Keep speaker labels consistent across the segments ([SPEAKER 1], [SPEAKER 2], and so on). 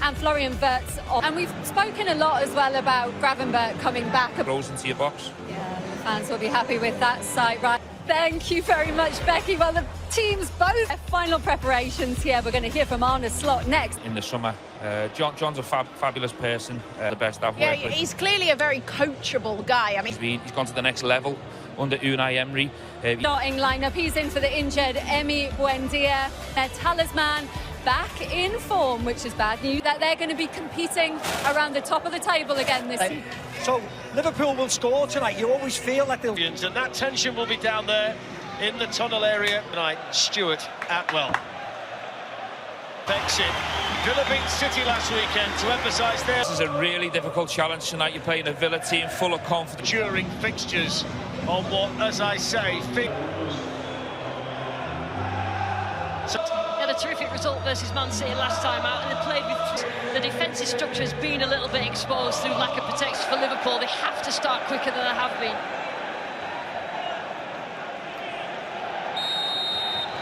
[SPEAKER 1] and Florian Wirtz. And we've spoken a lot as well about Gravenberch coming back.
[SPEAKER 2] Goes into your box.
[SPEAKER 1] Yeah, the fans will be happy with that sight, right? Thank you very much, Becky. Well, the teams both have final preparations here. We're going to hear from Arne Slot next.
[SPEAKER 2] In the summer, John's a fabulous person, the best I've worked with.
[SPEAKER 3] He's clearly a very coachable guy. I mean,
[SPEAKER 2] he's gone to the next level under Unai Emery.
[SPEAKER 1] Starting lineup, he's in for the injured Emi Buendia. Their talisman back in form, which is bad news, that they're going to be competing around the top of the table again this season.
[SPEAKER 4] So Liverpool will score tonight. You always feel like they'll...
[SPEAKER 5] And that tension will be down there in the tunnel area tonight. Stuart Atwell takes it. Villa beat City last weekend to emphasise their...
[SPEAKER 2] This is a really difficult challenge tonight. You're playing a Villa team full of confidence.
[SPEAKER 5] During fixtures on what, as I say,
[SPEAKER 6] Had a terrific result versus Man City last time out, and they played with the defensive structure has been a little bit exposed through lack of protection for Liverpool. They have to start quicker than they have been.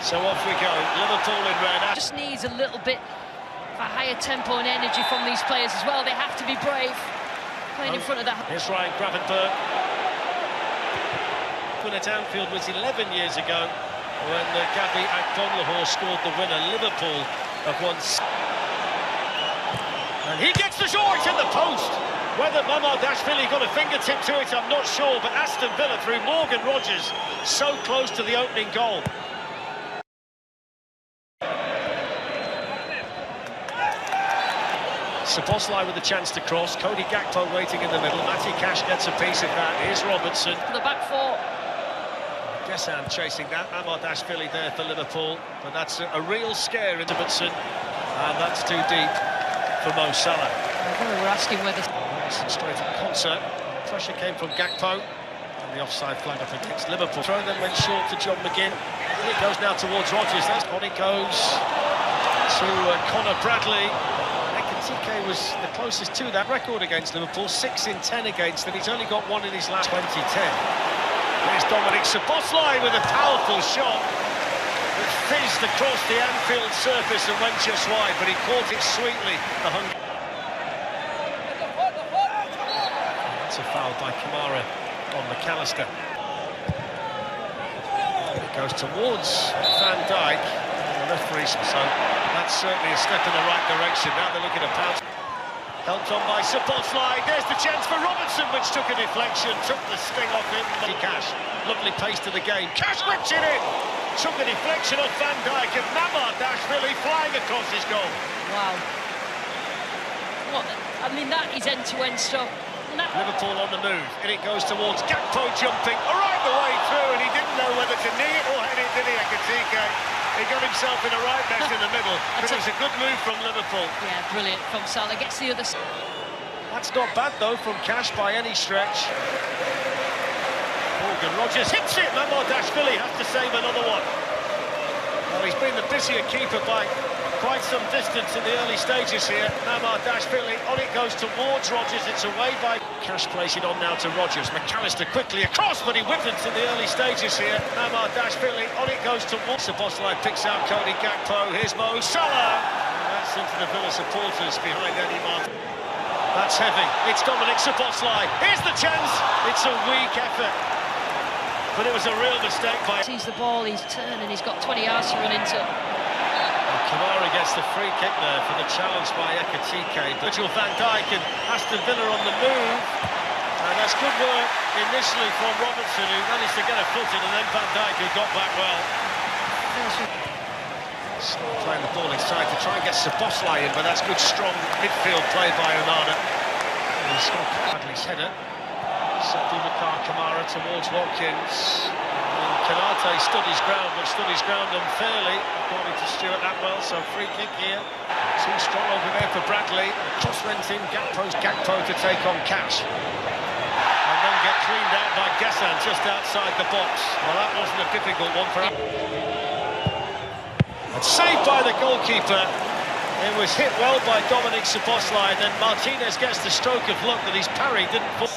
[SPEAKER 5] So off we go, Liverpool in red.
[SPEAKER 6] Just needs a little bit of a higher tempo and energy from these players as well. They have to be brave playing in front of that.
[SPEAKER 5] Here's Ryan Gravenberch. When at Anfield was 11 years ago, when Gabi Akdonlahor scored the winner. Liverpool have won. And he gets the shot, it's in the post. Whether Mamardashvili got a fingertip to it, I'm not sure, but Aston Villa through Morgan Rogers, so close to the opening goal. Szoboszlai with a chance to cross. Cody Gakpo waiting in the middle. Matty Cash gets a piece of that. Here's Robertson.
[SPEAKER 6] The back four.
[SPEAKER 5] Gessan chasing that. Mamardashvili there for Liverpool. But that's a real scare in Robertson. And that's too deep for Mo Salah.
[SPEAKER 6] We're asking whether...
[SPEAKER 5] Straight at concert. Pressure came from Gakpo. And the offside flag up against Liverpool. Throw then went short to John McGinn. And it goes now towards Rodgers. That's when it goes to Conor Bradley. Ekitike was the closest to that record against Liverpool. 6 in 10 against them. He's only got one in his last 2010. There's Dominic Szoboszlai with a powerful shot. It fizzed across the Anfield surface and went just wide, but he caught it sweetly. That's a foul by Kamara on McAllister. It goes towards Van Dijk. The referee, so that's certainly a step in the right direction. Now they're looking to pounce. Helped on by Szoboszlai. There's the chance for Robertson, which took a deflection, took the sting off him. Cash, lovely pace to the game. Cash whips it in. Took a deflection off Van Dijk, and Mamardashvili flying across his goal.
[SPEAKER 6] Wow. What? I mean, that is end-to-end stuff.
[SPEAKER 5] Liverpool on the move, and it goes towards Gakpo jumping right the way through, and he didn't know whether to knee it or head it, did he, Ekitike? He got himself in a right mess in the middle, but it was a good move from Liverpool.
[SPEAKER 6] Yeah, brilliant from Salah. Gets the other...
[SPEAKER 5] That's not bad, though, from Cash by any stretch. Morgan Rogers hits it. Mamardashvili has to save another one. Well, he's been the busier keeper by quite some distance in the early stages here. Mamardashvili, on it goes towards Rogers. It's away by... Cash plays it on now to Rogers. McAllister quickly across, but he whipped it in the early stages here. Mamardashvili, on it goes towards... Szoboszlai picks out Cody Gakpo. Here's Mo Salah. And that's into the Villa supporters behind Eddie Martin. That's heavy. It's Dominic Szoboszlai. Here's the chance. It's a weak effort. But it was a real mistake by...
[SPEAKER 6] Sees the ball, he's turning, he's got 20 yards to run into.
[SPEAKER 5] Kamara gets the free kick there for the challenge by Ekitike. Virgil van Dijk and Aston Villa on the move. And that's good work initially from Robertson, who managed to get a foot in, and then Van Dijk, who got back well. Playing the ball inside to try and get Szoboszlai in, but that's good, strong midfield play by Onana. And he's got Bradley's header. Abubakar Kamara towards Watkins. And Kanate stood his ground, but stood his ground unfairly, according to Stuart Atwell. So free kick here. Too strong over there for Bradley. Cross went in. Gakpo to take on Cash. And then get cleaned out by Gessan just outside the box. Well, that wasn't a difficult one for him. And saved by the goalkeeper. It was hit well by Dominic Szoboszlai, and then Martinez gets the stroke of luck that his parry didn't fall.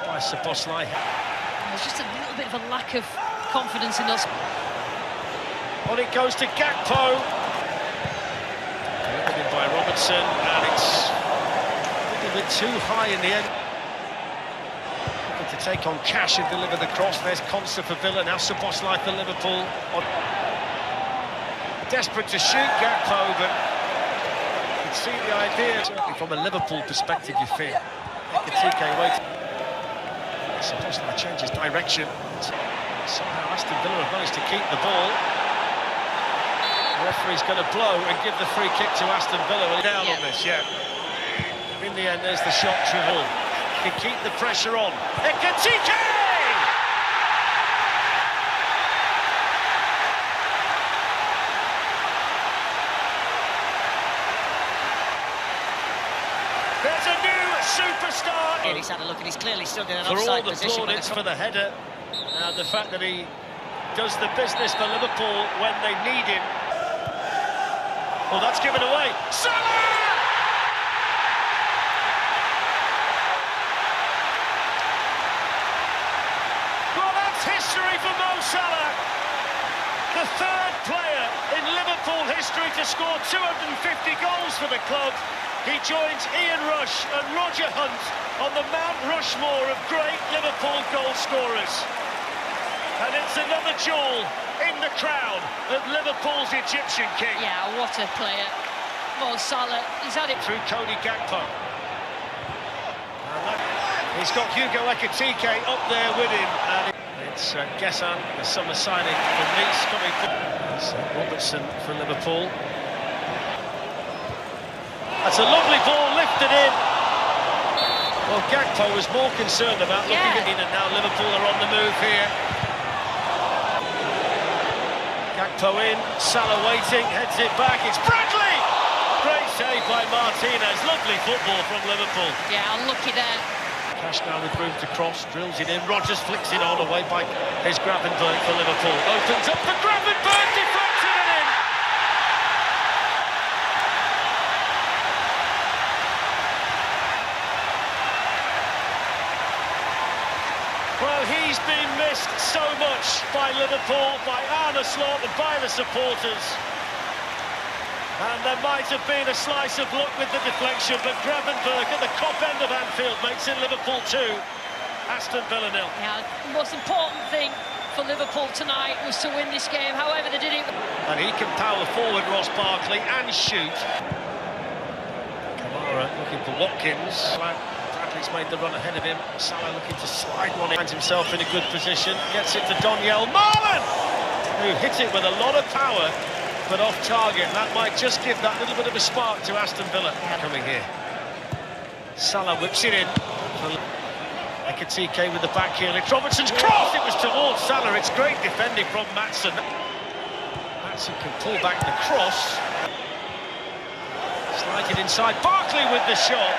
[SPEAKER 5] By Szoboszlai.
[SPEAKER 6] There's just a little bit of a lack of confidence in us.
[SPEAKER 5] On it goes to Gakpo. Robertson, and it's a little bit too high in the end. To take on Cash and deliver the cross. There's Conser for Villa, now Szoboszlai for Liverpool. Desperate to shoot Gakpo, but you can see the idea. Certainly from a Liverpool perspective, you feel. Ekitike waiting. Szoboszlai changes direction. Somehow Aston Villa have managed to keep the ball. The referee's going to blow and give the free kick to Aston Villa. Down on this, In the end, there's the shot, Trevor. Can keep the pressure on. Ekitike! There's a new superstar.
[SPEAKER 6] He's had a look and he's clearly stood in an
[SPEAKER 5] For all
[SPEAKER 6] offside
[SPEAKER 5] the
[SPEAKER 6] position.
[SPEAKER 5] plaudits for the header and the fact that he does the business for Liverpool when they need him. Well, that's given away. Salah! History for Mo Salah, the third player in Liverpool history to score 250 goals for the club. He joins Ian Rush and Roger Hunt on the Mount Rushmore of great Liverpool goal scorers. And it's another jewel in the crown of Liverpool's Egyptian king.
[SPEAKER 6] Yeah, what a player. Mo Salah, he's had it
[SPEAKER 5] through Cody Gakpo. He's got Hugo Ekitike up there with him. And it's Gessan, the summer signing for Nice, coming for Robertson for Liverpool. That's a lovely ball lifted in. Well, Gakpo was more concerned about looking at it, and now Liverpool are on the move here. Gakpo in, Salah waiting, heads it back, it's Bradley! Great save by Martinez, lovely football from Liverpool.
[SPEAKER 6] Yeah, unlucky there.
[SPEAKER 5] Cash now with room to cross, drills it in, Rodgers flicks it on away by his Gravenberg for Liverpool. Opens up for Gravenberg, deflected it in! Well, he's been missed so much by Liverpool, by Arne Slot and by the supporters. And there might have been a slice of luck with the deflection, but Gravenberg at the top end of Anfield makes it Liverpool 2, Aston Villa 0.
[SPEAKER 6] Yeah, the most important thing for Liverpool tonight was to win this game, however they did it.
[SPEAKER 5] And he can power forward, Ross Barkley, and shoot. Kamara looking for Watkins. Bradley's made the run ahead of him. Salah looking to slide one in. Finds himself in a good position. Gets it to Donyell Marlon, who hits it with a lot of power, but off target. That might just give that little bit of a spark to Aston Villa. Coming here. Salah whips it in. Ekitike with the back heel. It's Robertson's cross. It was towards Salah. It's great defending from Maatsen. Maatsen can pull back the cross. Slide it inside. Barkley with the shot.